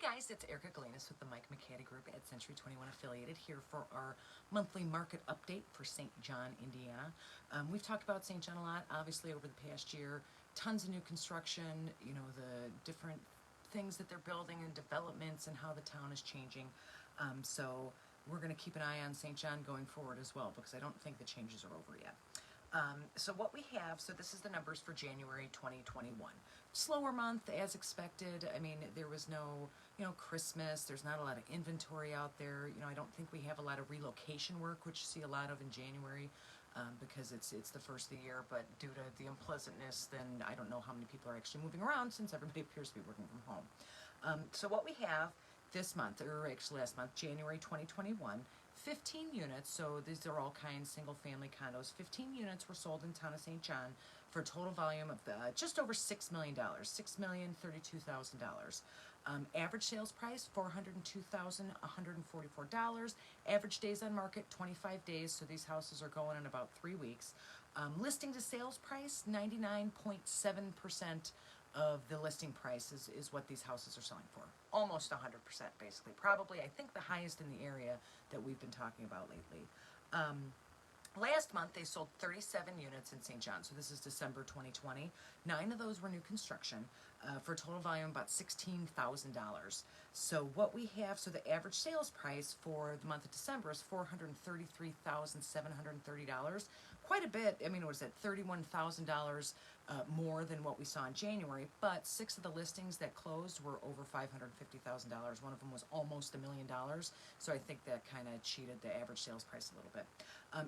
Hey guys, it's Erica Galinas with the Mike McCady Group at Century 21 Affiliated here for our monthly market update for St. John, Indiana. We've talked about St. John a lot, obviously, over the past year. Tons of new construction, you know, the different things that they're building and developments and how the town is changing. So we're going to keep an eye on St. John going forward as well, because I don't think the changes are over yet. So what we have, so this is the numbers for January 2021. Slower month as expected. I mean, there was no, Christmas. There's not a lot of inventory out there. I don't think we have a lot of relocation work, which you see a lot of in January because it's the first of the year. But due to the unpleasantness, then I don't know how many people are actually moving around since everybody appears to be working from home. So what we have this month, or actually last month, January 2021, 15 units, so these are all kinds, single family condos, 15 units were sold in town of St. John for a total volume of just over $6 million, $6,032,000. Average sales price, $402,144. Average days on market, 25 days, so these houses are going in about 3 weeks. Listing to sales price, 99.7% of the listing price is what these houses are selling for. Almost 100%, basically. Probably, I think, the highest in the area that we've been talking about lately. Last month, they sold 37 units in St. John, so this is December 2020. 9 of those were new construction for a total volume about $16,000. So what we have, so the average sales price for the month of December is $433,730. Quite a bit. I mean, it was at $31,000 more than what we saw in January, but 6 of the listings that closed were over $550,000. One of them was almost $1 million, so I think that kind of cheated the average sales price a little bit.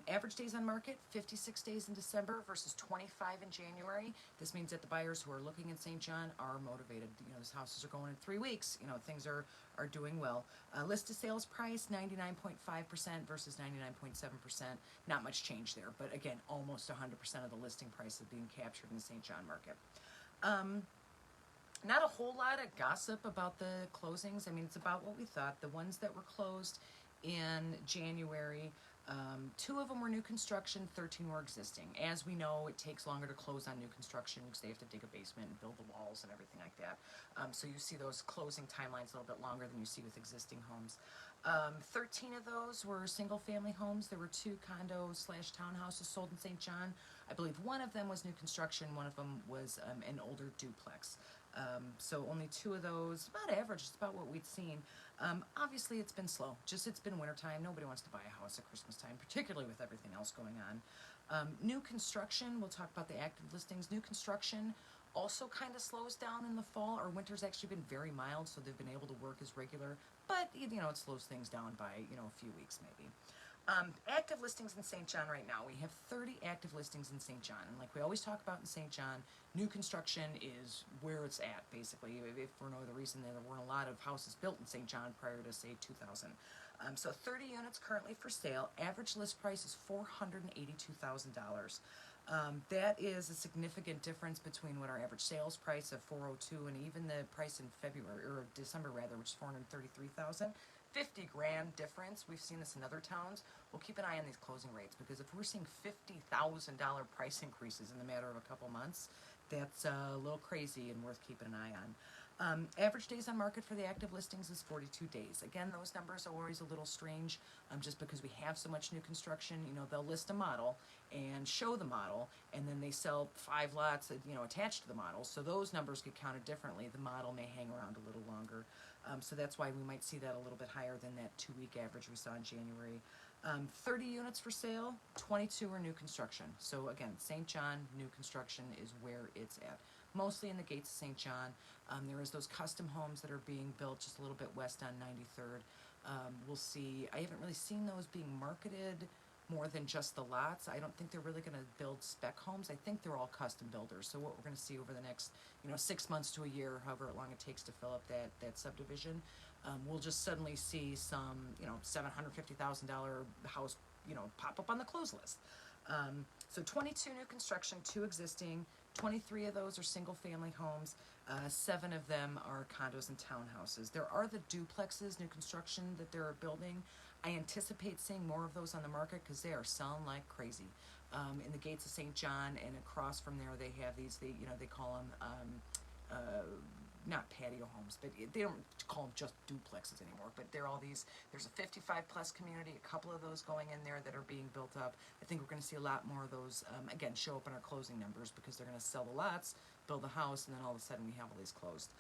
Average days on market, 56 days in December versus 25 in January. This means that the buyers who are looking in St. John are motivated. These houses are going in 3 weeks. Things are doing well. List to sales price, 99.5% versus 99.7%. Not much change there, but again, almost 100% of the listing price is being captured in the St. John market. Not a whole lot of gossip about the closings. I mean, it's about what we thought. The ones that were closed in January, 2 of them were new construction, 13 were existing. As we know, it takes longer to close on new construction because they have to dig a basement and build the walls and everything like that. So you see those closing timelines a little bit longer than you see with existing homes. 13 of those were single family homes. There were 2 condo/townhouses sold in St. John. I believe one of them was new construction, one of them was an older duplex. So only 2 of those, about average, it's about what we'd seen. Obviously it's been slow, it's been wintertime. Nobody wants to buy a house at Christmas time, particularly with everything else going on. New construction, we'll talk about the active listings. New construction also kind of slows down in the fall. Our winter's actually been very mild, so they've been able to work as regular, but it slows things down by a few weeks maybe. Active listings in St. John right now. We have 30 active listings in St. John. And like we always talk about in St. John, new construction is where it's at, basically. If for no other reason, there weren't a lot of houses built in St. John prior to, say, 2000. So 30 units currently for sale. Average list price is $482,000. That is a significant difference between what our average sales price of $402 and even the price in February, or December rather, which is $433,000. $50,000 difference. We've seen this in other towns. We'll keep an eye on these closing rates, because if we're seeing $50,000 price increases in the matter of a couple months, that's a little crazy and worth keeping an eye on. Average days on market for the active listings is 42 days. Again, those numbers are always a little strange just because we have so much new construction. They'll list a model and show the model, and then they sell 5 lots attached to the model, so those numbers get counted differently. The model may hang around a little longer, so that's why we might see that a little bit higher than that 2-week average we saw in January. 30 units for sale, 22 are new construction. So again, St. John, new construction is where it's at. Mostly in the gates of St. John. There is those custom homes that are being built just a little bit west on 93rd. We'll see, I haven't really seen those being marketed more than just the lots. I don't think they're really going to build spec homes. I think they're all custom builders. So what we're going to see over the next 6 months to a year, however long it takes to fill up that subdivision, we'll just suddenly see some $750,000 house pop up on the close list. So 22 new construction, 2 existing, 23 of those are single family homes, 7 of them are condos and townhouses. There are the duplexes, new construction that they're building. I anticipate seeing more of those on the market because they are selling like crazy. In the gates of St. John and across from there, they have these, they call them not patio homes, but they don't call them just duplexes anymore, but they're all these, there's a 55 plus community, a couple of those going in there that are being built up. I think we're going to see a lot more of those, again, show up in our closing numbers because they're going to sell the lots, build the house, and then all of a sudden we have all these closed.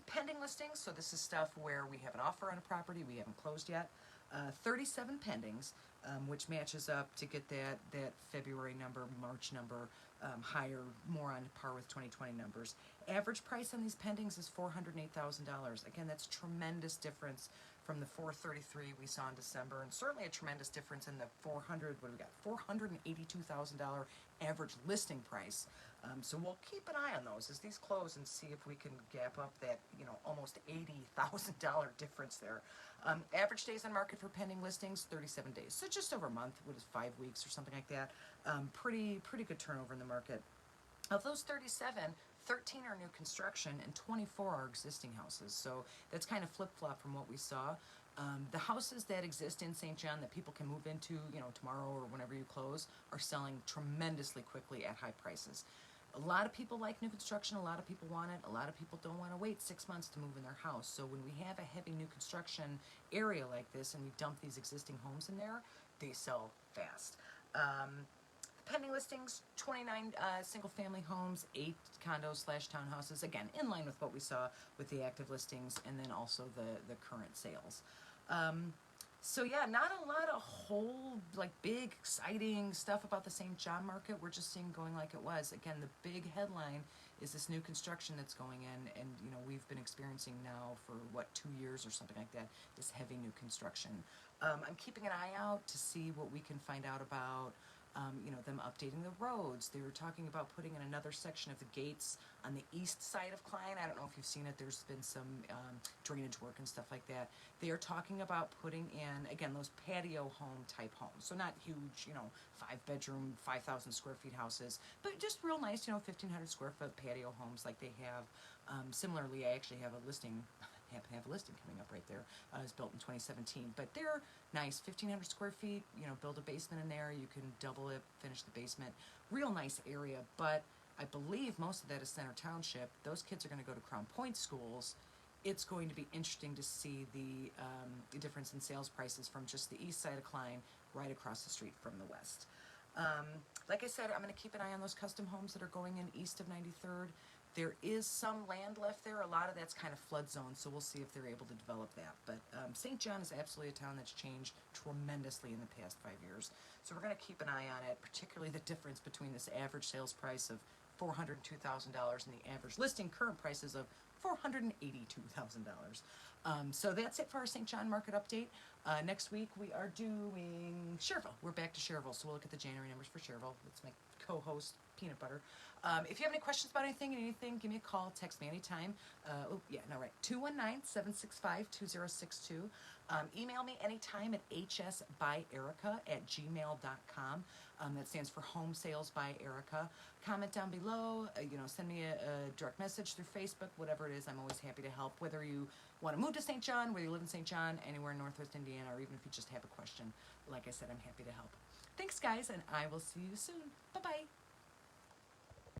Pending listings, so this is stuff where we have an offer on a property, we haven't closed yet. 37 pendings, which matches up to get that February number, March number higher, more on par with 2020 numbers. Average price on these pendings is $408,000. Again, that's tremendous difference from the $433 we saw in December, and certainly a tremendous difference in the $482,000 average listing price. So we'll keep an eye on those as these close and see if we can gap up that, almost $80,000 difference there. Average days on market for pending listings, 37 days. So just over a month, what is 5 weeks or something like that. Pretty good turnover in the market. Of those 37, 13 are new construction and 24 are existing houses. So that's kind of flip-flop from what we saw. The houses that exist in St. John that people can move into, tomorrow or whenever you close, are selling tremendously quickly at high prices. A lot of people like new construction, a lot of people want it, a lot of people don't want to wait 6 months to move in their house. So when we have a heavy new construction area like this and we dump these existing homes in there, they sell fast. Pending listings, 29 single-family homes, 8 condos / townhouses, again, in line with what we saw with the active listings, and then also the current sales. So yeah, not a lot of whole, big, exciting stuff about the St. John market. We're just seeing going like it was. Again, the big headline is this new construction that's going in, and we've been experiencing now for 2 years or something like that, this heavy new construction. I'm keeping an eye out to see what we can find out about them updating the roads. They were talking about putting in another section of the gates on the east side of Klein. I don't know if you've seen it. There's been some drainage work and stuff like that. They are talking about putting in, again, those patio home type homes. So not huge, 5-bedroom, 5,000 square feet houses, but just real nice, 1,500 square foot patio homes like they have. Similarly, I actually have a listing have a listing coming up right there. It was built in 2017, but they're nice, 1,500 square feet, build a basement in there, you can double it, finish the basement. Real nice area, but I believe most of that is Center Township. Those kids are going to go to Crown Point schools. It's going to be interesting to see the difference in sales prices from just the east side of Klein right across the street from the west. Like I said, I'm going to keep an eye on those custom homes that are going in east of 93rd. There is some land left there. A lot of that's kind of flood zone, so we'll see if they're able to develop that. But St. John is absolutely a town that's changed tremendously in the past 5 years. So we're going to keep an eye on it, particularly the difference between this average sales price of $402,000 and the average listing current prices of $482,000. So that's it for our St. John market update. Next week we are doing Schererville. We're back to Schererville, so we'll look at the January numbers for Schererville. That's my co-host, Peanut Butter. If you have any questions about anything, give me a call, text me anytime. 219-765-2062. Email me anytime at hsbyerica@gmail.com. That stands for Home Sales by Erica. Comment down below, send me a direct message through Facebook, whatever it is, I'm always happy to help. Whether you want to move to St. John, whether you live in St. John, anywhere in Northwest Indiana, or even if you just have a question, like I said, I'm happy to help. Thanks, guys, and I will see you soon. Bye-bye.